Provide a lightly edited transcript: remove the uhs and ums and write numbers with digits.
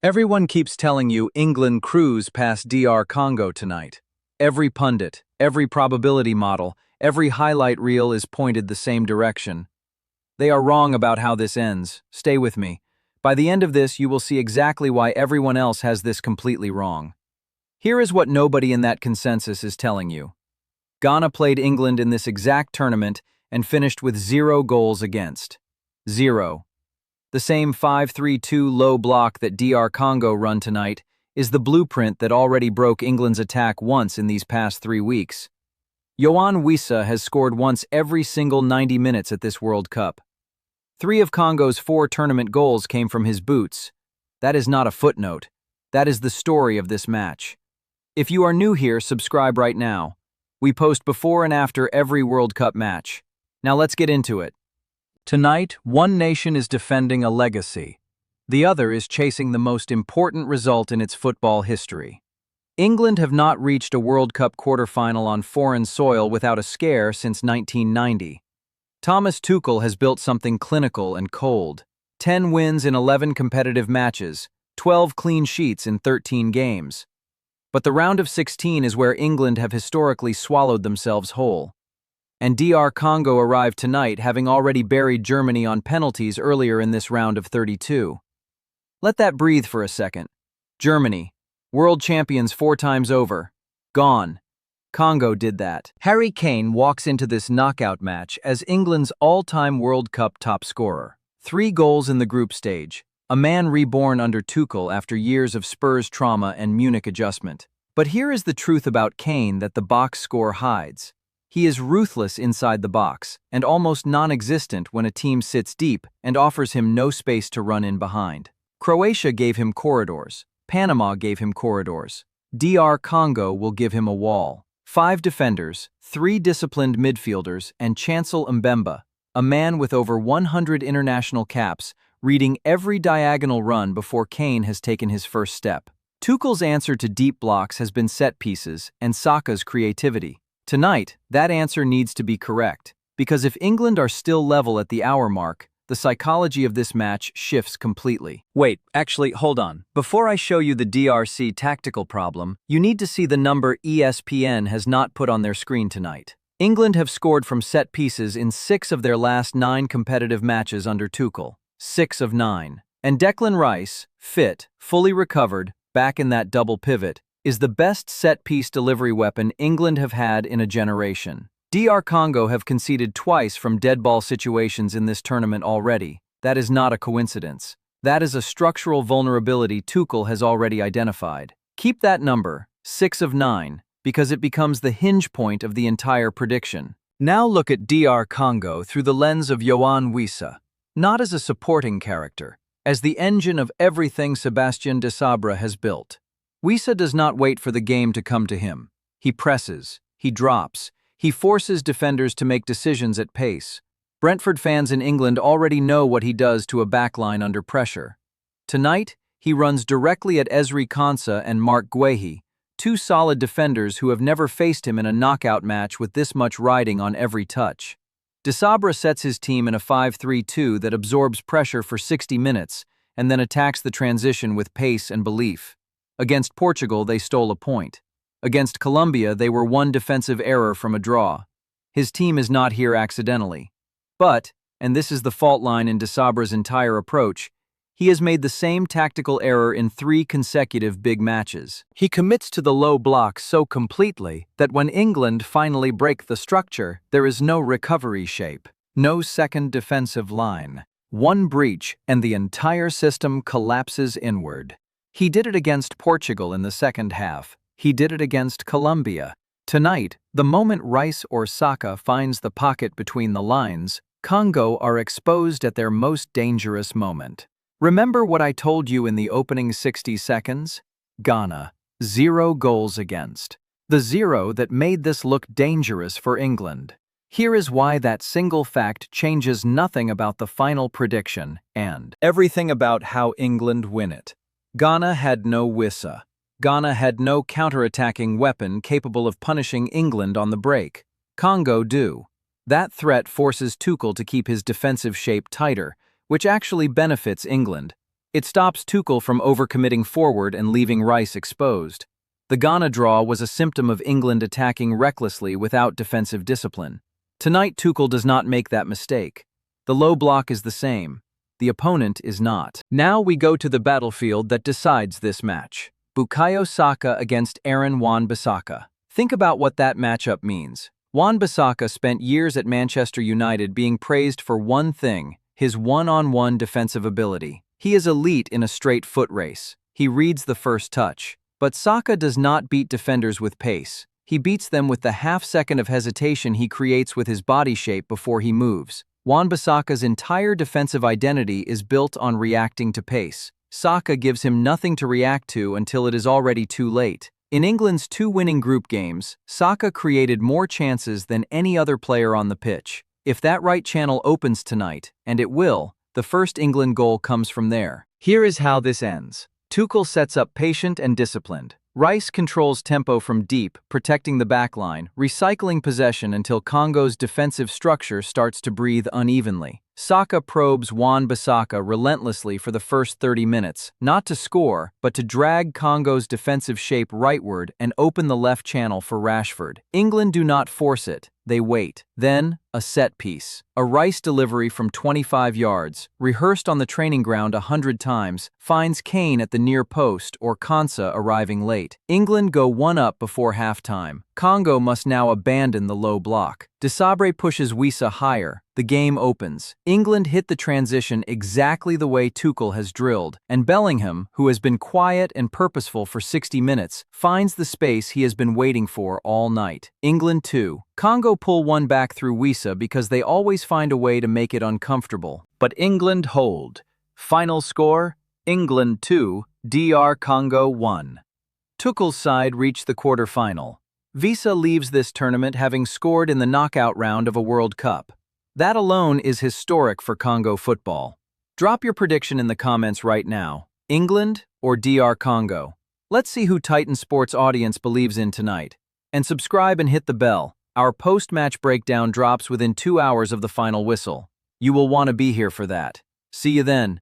Everyone keeps telling you England cruise past DR Congo tonight. Every pundit, every probability model, every highlight reel is pointed the same direction. They are wrong about how this ends. Stay with me. By the end of this, you will see exactly why everyone else has this completely wrong. Here is what nobody in that consensus is telling you. Ghana played England in this exact tournament and finished with 0 goals against. 0. The same 5-3-2 low block that DR Congo run tonight is the blueprint that already broke England's attack once in these past 3 weeks. Yohan Wissa has scored once every single 90 minutes at this World Cup. 3 of Congo's 4 tournament goals came from his boots. That is not a footnote. That is the story of this match. If you are new here, subscribe right now. We post before and after every World Cup match. Now let's get into it. Tonight, one nation is defending a legacy. The other is chasing the most important result in its football history. England have not reached a World Cup quarterfinal on foreign soil without a scare since 1990. Thomas Tuchel has built something clinical and cold. 10 wins in 11 competitive matches, 12 clean sheets in 13 games. But the round of 16 is where England have historically swallowed themselves whole. And DR Congo arrived tonight having already buried Germany on penalties earlier in this round of 32. Let that breathe for a second. Germany, world champions 4 times over, gone. Congo did that. Harry Kane walks into this knockout match as England's all-time World Cup top scorer. 3 goals in the group stage, a man reborn under Tuchel after years of Spurs trauma and Munich adjustment. But here is the truth about Kane that the box score hides. He is ruthless inside the box, and almost non-existent when a team sits deep and offers him no space to run in behind. Croatia gave him corridors. Panama gave him corridors. DR Congo will give him a wall. 5 defenders, 3 disciplined midfielders, and Chancel Mbemba, a man with over 100 international caps, reading every diagonal run before Kane has taken his first step. Tuchel's answer to deep blocks has been set pieces and Saka's creativity. Tonight, that answer needs to be correct, because if England are still level at the hour mark, the psychology of this match shifts completely. Wait, actually, hold on. Before I show you the DRC tactical problem, you need to see the number ESPN has not put on their screen tonight. England have scored from set pieces in 6 of their last 9 competitive matches under Tuchel. 6 of 9. And Declan Rice, fit, fully recovered, back in that double pivot, is the best set-piece delivery weapon England have had in a generation. DR Congo have conceded twice from dead ball situations in this tournament already. That is not a coincidence. That is a structural vulnerability Tuchel has already identified. Keep that number, 6 of 9, because it becomes the hinge point of the entire prediction. Now look at DR Congo through the lens of Yohan Wissa, not as a supporting character, as the engine of everything Sébastien Desabre has built. Wissa does not wait for the game to come to him. He presses, he drops, he forces defenders to make decisions at pace. Brentford fans in England already know what he does to a backline under pressure. Tonight, he runs directly at Ezri Konsa and Mark Guehi, 2 solid defenders who have never faced him in a knockout match with this much riding on every touch. Desabre sets his team in a 5-3-2 that absorbs pressure for 60 minutes and then attacks the transition with pace and belief. Against Portugal, they stole a point. Against Colombia, they were 1 defensive error from a draw. His team is not here accidentally. But, and this is the fault line in Desabre's entire approach, he has made the same tactical error in 3 consecutive big matches. He commits to the low block so completely that when England finally break the structure, there is no recovery shape, no second defensive line. 1 breach and the entire system collapses inward. He did it against Portugal in the second half. He did it against Colombia. Tonight, the moment Rice or Saka finds the pocket between the lines, Congo are exposed at their most dangerous moment. Remember what I told you in the opening 60 seconds? Ghana, 0 goals against. The 0 that made this look dangerous for England. Here is why that single fact changes nothing about the final prediction and everything about how England win it. Ghana had no Wissa. Ghana had no counter-attacking weapon capable of punishing England on the break. Congo do. That threat forces Tuchel to keep his defensive shape tighter, which actually benefits England. It stops Tuchel from overcommitting forward and leaving Rice exposed. The Ghana draw was a symptom of England attacking recklessly without defensive discipline. Tonight, Tuchel does not make that mistake. The low block is the same. The opponent is not. Now we go to the battlefield that decides this match. Bukayo Saka against Aaron Wan-Bissaka. Think about what that matchup means. Wan-Bissaka spent years at Manchester United being praised for one thing: his one-on-one defensive ability. He is elite in a straight foot race. He reads the first touch. But Saka does not beat defenders with pace. He beats them with the half-second of hesitation he creates with his body shape before he moves. Wan-Bissaka's entire defensive identity is built on reacting to pace. Saka gives him nothing to react to until it is already too late. In England's 2 winning group games, Saka created more chances than any other player on the pitch. If that right channel opens tonight, and it will, the first England goal comes from there. Here is how this ends. Tuchel sets up patient and disciplined. Rice controls tempo from deep, protecting the backline, recycling possession until Congo's defensive structure starts to breathe unevenly. Saka probes Wan-Bissaka relentlessly for the first 30 minutes, not to score, but to drag Congo's defensive shape rightward and open the left channel for Rashford. England do not force it, they wait. Then, a set piece. A Rice delivery from 25 yards, rehearsed on the training ground 100 times, finds Kane at the near post or Konsa arriving late. England go 1-up before halftime. Congo must now abandon the low block. Desabre pushes Wissa higher. The game opens. England hit the transition exactly the way Tuchel has drilled, and Bellingham, who has been quiet and purposeful for 60 minutes, finds the space he has been waiting for all night. England 2. Congo pull one back through Wissa because they always find a way to make it uncomfortable. But England hold. Final score: England 2, DR Congo 1. Tuchel's side reached the quarter-final. Wissa leaves this tournament having scored in the knockout round of a World Cup. That alone is historic for Congo football. Drop your prediction in the comments right now. England or DR Congo? Let's see who Titan Sports audience believes in tonight. And subscribe and hit the bell. Our post-match breakdown drops within 2 hours of the final whistle. You will want to be here for that. See you then.